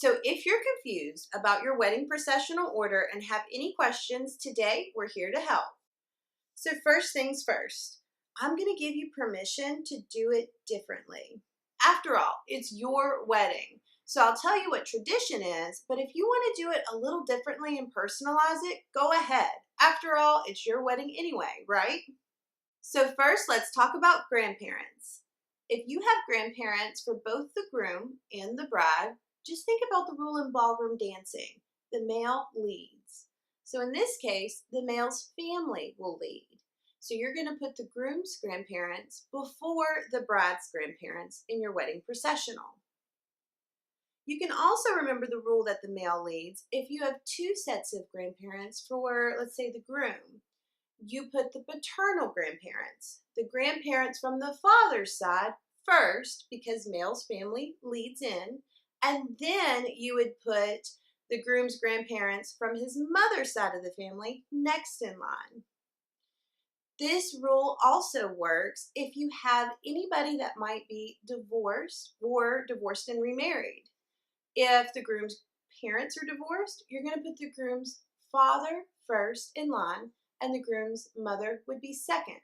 So if you're confused about your wedding processional order and have any questions today, we're here to help. So first things first, I'm going to give you permission to do it differently. After all, it's your wedding. So I'll tell you what tradition is, but if you want to do it a little differently and personalize it, go ahead. After all, it's your wedding anyway, right? So first, let's talk about grandparents. If you have grandparents for both the groom and the bride, just think about the rule in ballroom dancing. The male leads. So in this case, the male's family will lead. So you're going to put the groom's grandparents before the bride's grandparents in your wedding processional. You can also remember the rule that the male leads if you have two sets of grandparents for, let's say, the groom. You put the paternal grandparents, the grandparents from the father's side first because male's family leads in, and then you would put the groom's grandparents from his mother's side of the family next in line. This rule also works if you have anybody that might be divorced or divorced and remarried. If the groom's parents are divorced, you're going to put the groom's father first in line, and the groom's mother would be second,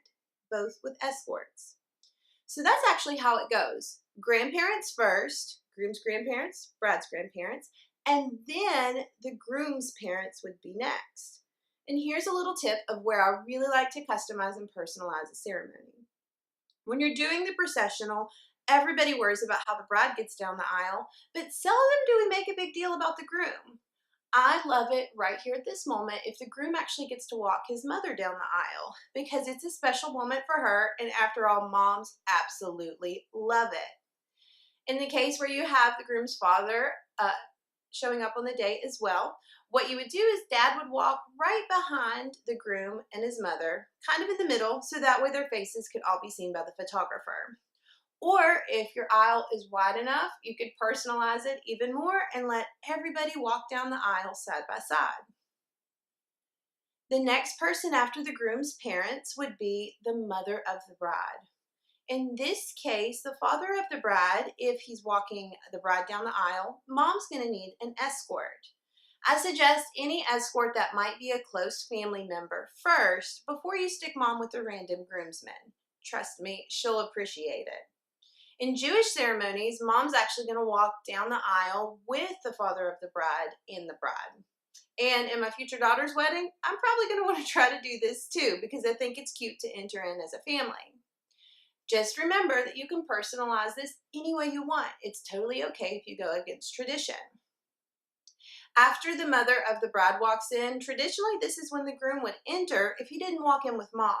both with escorts. So that's actually how it goes. Grandparents first, groom's grandparents, bride's grandparents, and then the groom's parents would be next. And here's a little tip of where I really like to customize and personalize a ceremony. When you're doing the processional, everybody worries about how the bride gets down the aisle, but seldom do we make a big deal about the groom. I love it right here at this moment if the groom actually gets to walk his mother down the aisle because it's a special moment for her, and after all, moms absolutely love it. In the case where you have the groom's father showing up on the day as well, what you would do is dad would walk right behind the groom and his mother, kind of in the middle, so that way their faces could all be seen by the photographer. Or if your aisle is wide enough, you could personalize it even more and let everybody walk down the aisle side by side. The next person after the groom's parents would be the mother of the bride. In this case, the father of the bride, if he's walking the bride down the aisle, mom's going to need an escort. I suggest any escort that might be a close family member first before you stick mom with a random groomsman. Trust me, she'll appreciate it. In Jewish ceremonies, mom's actually going to walk down the aisle with the father of the bride and the bride. And in my future daughter's wedding, I'm probably going to want to try to do this too because I think it's cute to enter in as a family. Just remember that you can personalize this any way you want. It's totally okay if you go against tradition. After the mother of the bride walks in, traditionally this is when the groom would enter if he didn't walk in with mom.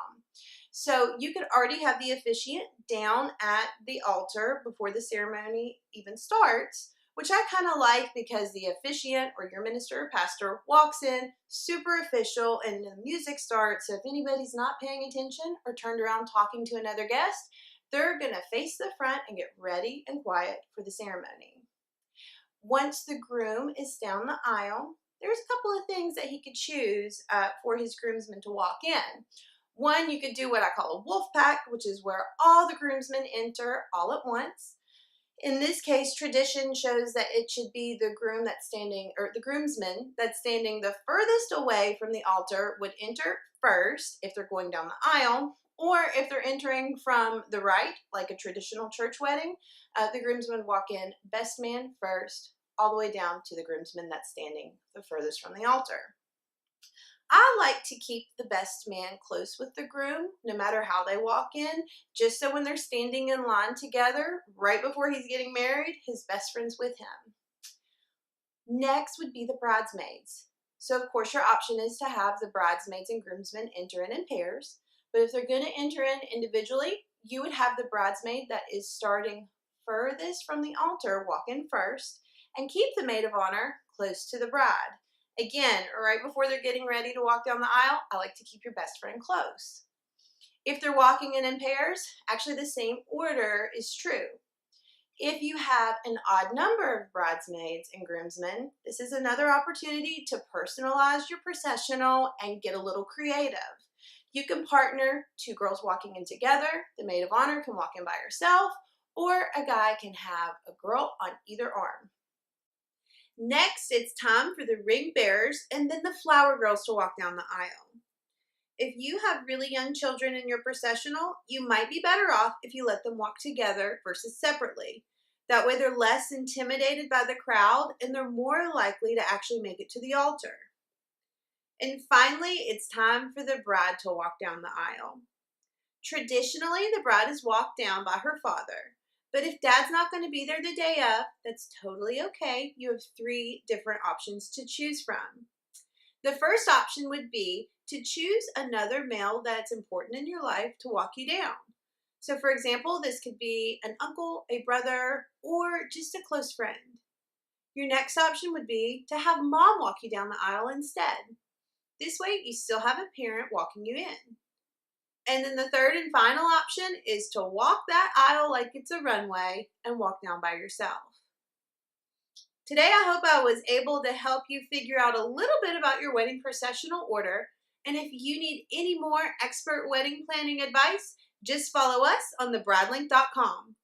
So you could already have the officiant down at the altar before the ceremony even starts, which I kind of like because the officiant or your minister or pastor walks in super official and the music starts. So if anybody's not paying attention or turned around talking to another guest, they're going to face the front and get ready and quiet for the ceremony. Once the groom is down the aisle, there's a couple of things that he could choose for his groomsmen to walk in. One, you could do what I call a wolf pack, which is where all the groomsmen enter all at once. In this case, tradition shows that it should be the groom that's standing, or the groomsman that's standing the furthest away from the altar would enter first if they're going down the aisle, or if they're entering from the right, like a traditional church wedding, the groomsmen would walk in best man first, all the way down to the groomsman that's standing the furthest from the altar. I like to keep the best man close with the groom, no matter how they walk in, just so when they're standing in line together, right before he's getting married, his best friend's with him. Next would be the bridesmaids. So of course your option is to have the bridesmaids and groomsmen enter in pairs, but if they're going to enter in individually, you would have the bridesmaid that is starting furthest from the altar walk in first, and keep the maid of honor close to the bride. Again, right before they're getting ready to walk down the aisle, I like to keep your best friend close. If they're walking in pairs, actually the same order is true. If you have an odd number of bridesmaids and groomsmen, this is another opportunity to personalize your processional and get a little creative. You can partner two girls walking in together, the maid of honor can walk in by herself, or a guy can have a girl on either arm. Next, it's time for the ring bearers and then the flower girls to walk down the aisle. If you have really young children in your processional, you might be better off if you let them walk together versus separately. That way they're less intimidated by the crowd and they're more likely to actually make it to the altar. And finally, it's time for the bride to walk down the aisle. Traditionally, the bride is walked down by her father. But if dad's not going to be there the day of, that's totally okay. You have 3 different options to choose from. The first option would be to choose another male that's important in your life to walk you down. So for example, this could be an uncle, a brother, or just a close friend. Your next option would be to have mom walk you down the aisle instead. This way you still have a parent walking you in. And then the third and final option is to walk that aisle like it's a runway and walk down by yourself. Today, I hope I was able to help you figure out a little bit about your wedding processional order. And if you need any more expert wedding planning advice, just follow us on thebridalink.com.